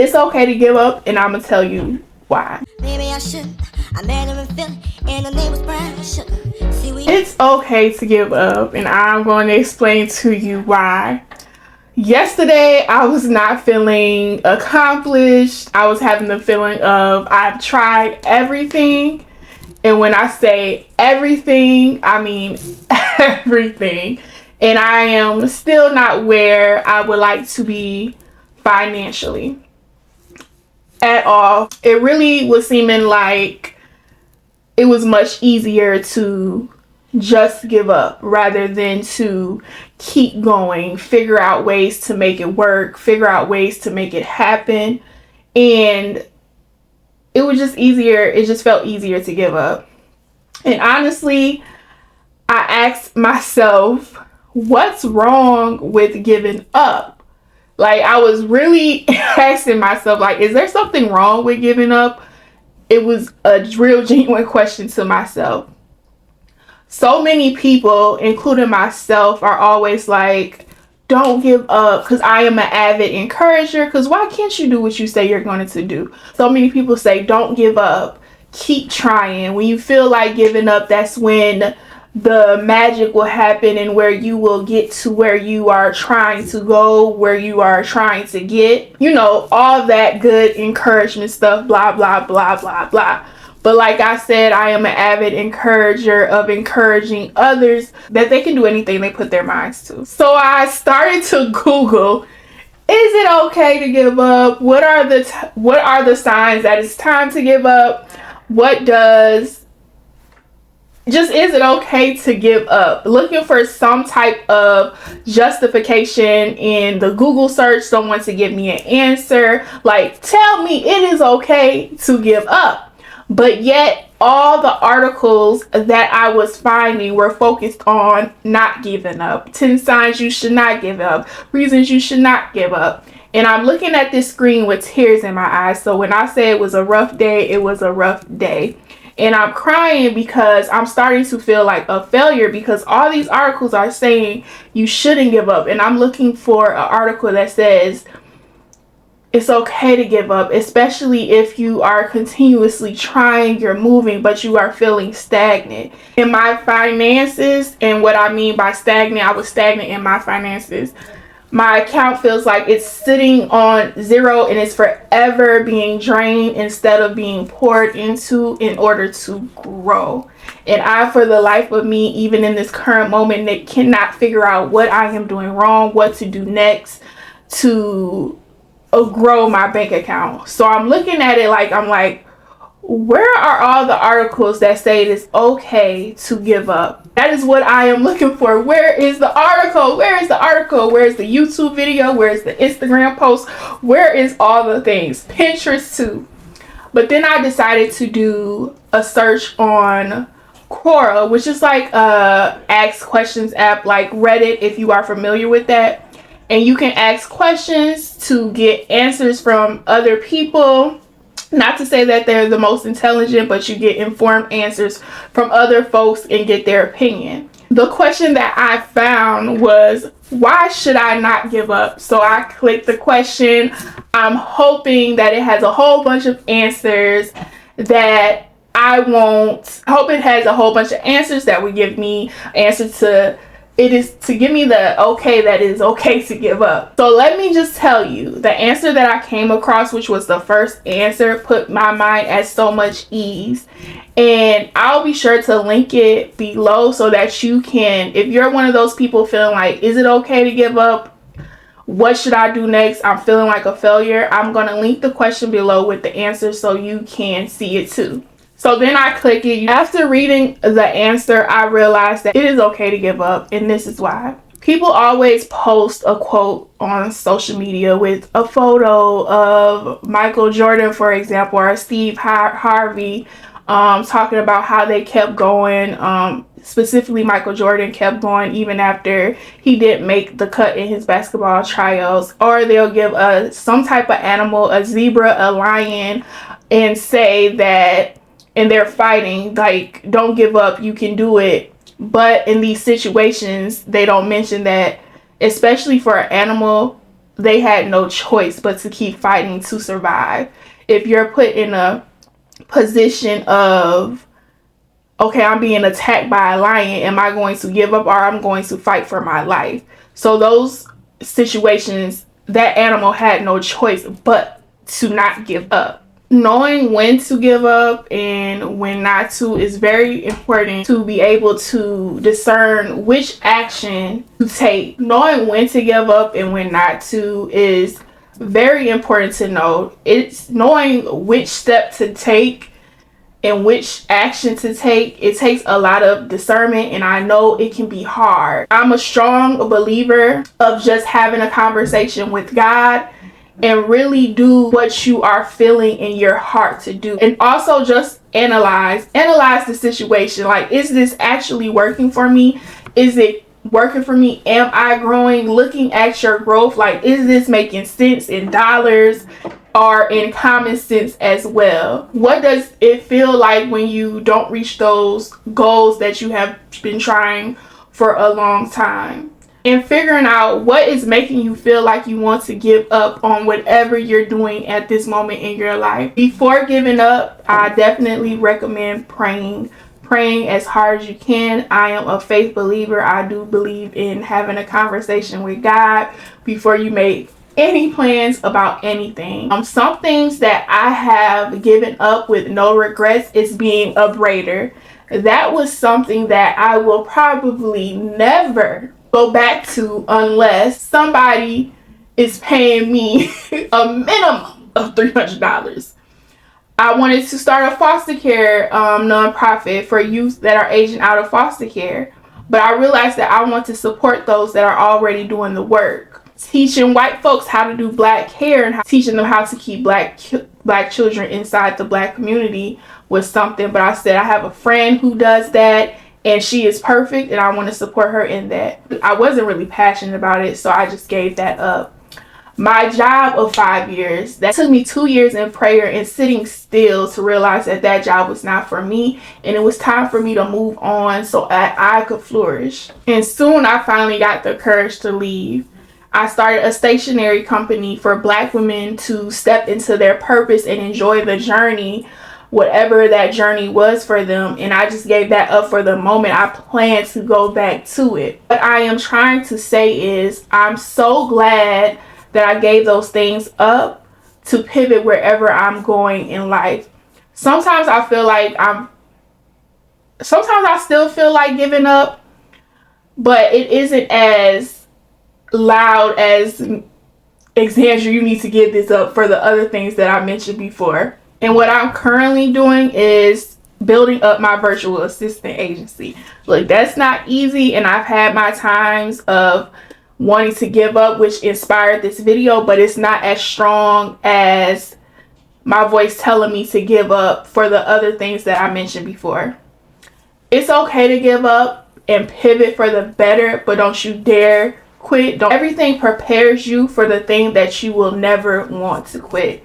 It's okay to give up, and I'm gonna tell you why. Maybe I should. I met her in Philly, and her name was brown sugar. It's okay to give up, and I'm going to explain to you why. Yesterday, I was not feeling accomplished. I was having the feeling of I've tried everything. And when I say everything, I mean everything. And I am still not where I would like to be financially at all. It really was seeming like it was much easier to just give up rather than to keep going, figure out ways to make it work, figure out ways to make it happen. And it was just easier. It just felt easier to give up. And honestly, I asked myself, what's wrong with giving up? Like, I was really asking myself, like, is there something wrong with giving up? It was a real genuine question to myself. So many people, including myself, are always like, don't give up, because I am an avid encourager, because why can't you do what you say you're going to do? So many people say, don't give up, keep trying. When you feel like giving up, that's when the magic will happen and where you will get to where you are trying to go, where you are trying to get, you know, all that good encouragement stuff, blah, blah, blah, blah, blah. But like I said, I am an avid encourager of encouraging others that they can do anything they put their minds to. So I started to Google, is it okay to give up? What are the signs that it's time to give up? Is it okay to give up? Looking for some type of justification in the Google search, someone to give me an answer. Like, tell me it is okay to give up. But yet, all the articles that I was finding were focused on not giving up. 10 signs you should not give up. Reasons you should not give up. And I'm looking at this screen with tears in my eyes. So when I say it was a rough day, it was a rough day. And I'm crying because I'm starting to feel like a failure, because all these articles are saying you shouldn't give up. And I'm looking for an article that says it's okay to give up, especially if you are continuously trying, you're moving, but you are feeling stagnant. In my finances, and what I mean by stagnant, I was stagnant in my finances. My account feels like it's sitting on zero and it's forever being drained instead of being poured into in order to grow. And I, for the life of me, even in this current moment, they cannot figure out what I am doing wrong, what to do next to grow my bank account. So I'm looking at it like, I'm like, where are all the articles that say it is okay to give up? That is what I am looking for. Where is the article? Where is the article? Where is the YouTube video? Where is the Instagram post? Where is all the things? Pinterest too. But then I decided to do a search on Quora, which is like a ask questions app like Reddit, if you are familiar with that. And you can ask questions to get answers from other people. Not to say that they're the most intelligent, but you get informed answers from other folks and get their opinion. The question that I found was, why should I not give up? So I clicked the question. I'm hoping that it has a whole bunch of answers that I hope it has a whole bunch of answers that would give me answers to. It is to give me the okay that it is okay to give up. So let me just tell you, the answer that I came across, which was the first answer, put my mind at so much ease. And I'll be sure to link it below so that you can, if you're one of those people feeling like, is it okay to give up? What should I do next? I'm feeling like a failure. I'm going to link the question below with the answer so you can see it too. So then I click it. After reading the answer, I realized that it is okay to give up, and this is why. People always post a quote on social media with a photo of Michael Jordan, for example, or Steve Harvey, talking about how they kept going. Specifically, Michael Jordan kept going even after he didn't make the cut in his basketball tryouts. Or they'll give some type of animal, a zebra, a lion, and say that, and they're fighting, like, don't give up, you can do it. But in these situations, they don't mention that, especially for an animal, they had no choice but to keep fighting to survive. If you're put in a position of, okay, I'm being attacked by a lion, am I going to give up or I'm going to fight for my life? So those situations, that animal had no choice but to not give up. Knowing when to give up and when not to is very important to be able to discern which action to take. Knowing when to give up and when not to is very important to know. It's knowing which step to take and which action to take. It takes a lot of discernment, and I know it can be hard. I'm a strong believer of just having a conversation with God and really do what you are feeling in your heart to do. And also just analyze the situation. Like, is this actually working for me? Is it working for me? Am I growing? Looking at your growth, like, is this making sense in dollars or in common sense as well? What does it feel like when you don't reach those goals that you have been trying for a long time? And figuring out what is making you feel like you want to give up on whatever you're doing at this moment in your life. Before giving up, I definitely recommend praying as hard as you can. I am a faith believer. I do believe in having a conversation with God before you make any plans about anything. Some things that I have given up with no regrets is being a braider. That was something that I will probably never go back to unless somebody is paying me a minimum of $300. I wanted to start a foster care nonprofit for youth that are aging out of foster care, but I realized that I want to support those that are already doing the work. Teaching white folks how to do black hair and teaching them how to keep black children inside the black community was something, but I said I have a friend who does that and she is perfect and I want to support her in that. I wasn't really passionate about it, so I just gave that up. My job of 5 years, that took me 2 years in prayer and sitting still to realize that that job was not for me, and it was time for me to move on so I could flourish. And soon I finally got the courage to leave. I started a stationery company for black women to step into their purpose and enjoy the journey, whatever that journey was for them, and I just gave that up for the moment. I plan to go back to it. What I am trying to say is I'm so glad that I gave those things up to pivot wherever I'm going in life. Sometimes I feel like sometimes I still feel like giving up, but it isn't as loud as, Xandra, you need to give this up for the other things that I mentioned before. And what I'm currently doing is building up my virtual assistant agency. Look, that's not easy, and I've had my times of wanting to give up, which inspired this video, but it's not as strong as my voice telling me to give up for the other things that I mentioned before. It's okay to give up and pivot for the better, but don't you dare quit. Everything prepares you for the thing that you will never want to quit.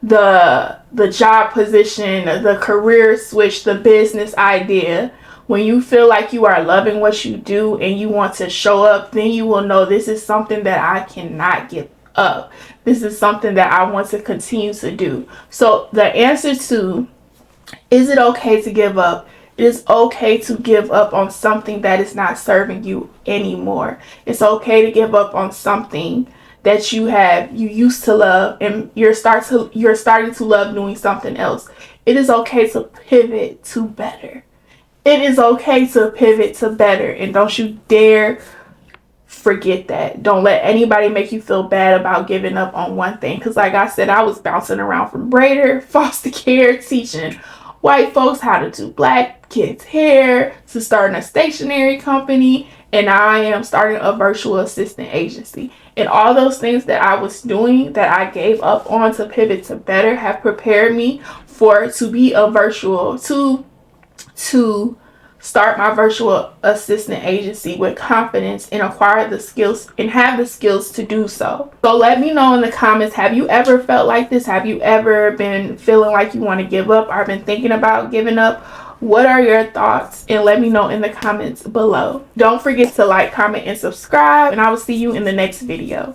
The job position, the career switch, the business idea. When you feel like you are loving what you do and you want to show up, then you will know this is something that I cannot give up. This is something that I want to continue to do. So the answer to, is it okay to give up? It is okay to give up on something that is not serving you anymore. It's okay to give up on something that you used to love and you're starting to love doing something else. It is okay to pivot to better. It is okay to pivot to better, and don't you dare forget that. Don't let anybody make you feel bad about giving up on one thing, because like I said, I was bouncing around from braider, foster care, teaching white folks how to do black kids hair, to starting a stationery company, and now I am starting a virtual assistant agency. And all those things that I was doing that I gave up on to pivot to better have prepared me to be a virtual, to start my virtual assistant agency with confidence and acquire the skills and have the skills to do so. So let me know in the comments, have you ever felt like this? Have you ever been feeling like you want to give up or been thinking about giving up? What are your thoughts? And let me know in the comments below. Don't forget to like, comment, and subscribe, and I will see you in the next video.